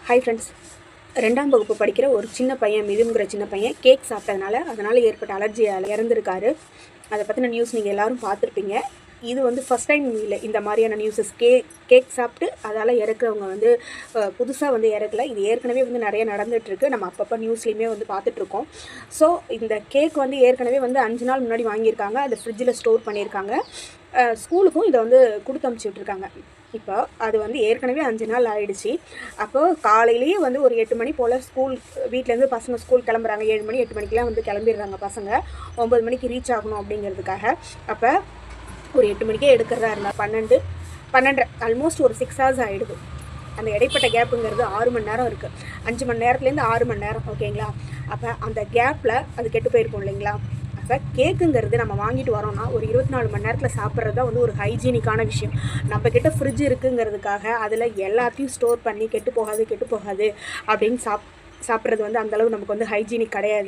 Hi friends, 2ஆம் வகுப்பு படிக்கிற ஒரு சின்ன பையன், மிதுன்கிற சின்ன பையன் கேக் அதனால் ஏற்பட்ட அலர்ஜியால் இறந்துருக்காரு. அதை பற்றின நியூஸ் நீங்கள் எல்லோரும் பார்த்துருப்பீங்க. இது வந்து ஃபஸ்ட் டைம் இல்லை இந்த மாதிரியான நியூஸஸ். கேக் சாப்பிட்டு அதால் இறக்குறவங்க புதுசாக இறக்கல. இது ஏற்கனவே நிறைய நடந்துகிட்ருக்கு. நம்ம அப்பப்போ நியூஸ்லேயுமே பார்த்துட்ருக்கோம். ஸோ இந்த கேக் ஏற்கனவே 5 நாள் முன்னாடி வாங்கியிருக்காங்க. அதை ஃப்ரிட்ஜில் ஸ்டோர் பண்ணியிருக்காங்க. ஸ்கூலுக்கும் இதை கொடுத்து அனுப்பிச்சி விட்ருக்காங்க. இப்போ அது ஏற்கனவே 5 நாள் ஆகிடுச்சு. அப்போது காலையிலேயே ஒரு 8 மணி போல் வீட்டிலேருந்து பசங்க ஸ்கூல் கிளம்புறாங்க. 7 மணி 8 மணிக்கெலாம் கிளம்பிடுறாங்க பசங்க. 9 மணிக்கு ரீச் ஆகணும் அப்படிங்கிறதுக்காக. அப்போ ஒரு 8 மணிக்கே எடுக்கிறதா இருந்தால் 12 ஆல்மோஸ்ட் ஒரு 6 ஹவர்ஸ் ஆகிடுது. அந்த இடைப்பட்ட கேப்புங்கிறது 6 மணி நேரம் இருக்குது. 5 மணி நேரத்துலேருந்து 6 மணி நேரம், ஓகேங்களா? அப்போ அந்த கேப்பில் அது கெட்டு போயிருக்கும் இல்லைங்களா? அப்போ கேக்குங்கிறது நம்ம வாங்கிட்டு வரோம்னா ஒரு 24 மணி நேரத்தில் சாப்பிட்றது தான் ஒரு ஹைஜீனிக்கான விஷயம். நம்மக்கிட்ட ஃப்ரிட்ஜ் இருக்குங்கிறதுக்காக அதில் எல்லாத்தையும் ஸ்டோர் பண்ணி கெட்டு போகாது அப்படின்னு சாப்பிட்றது அந்தளவு நமக்கு ஹைஜீனிக் கிடையாது.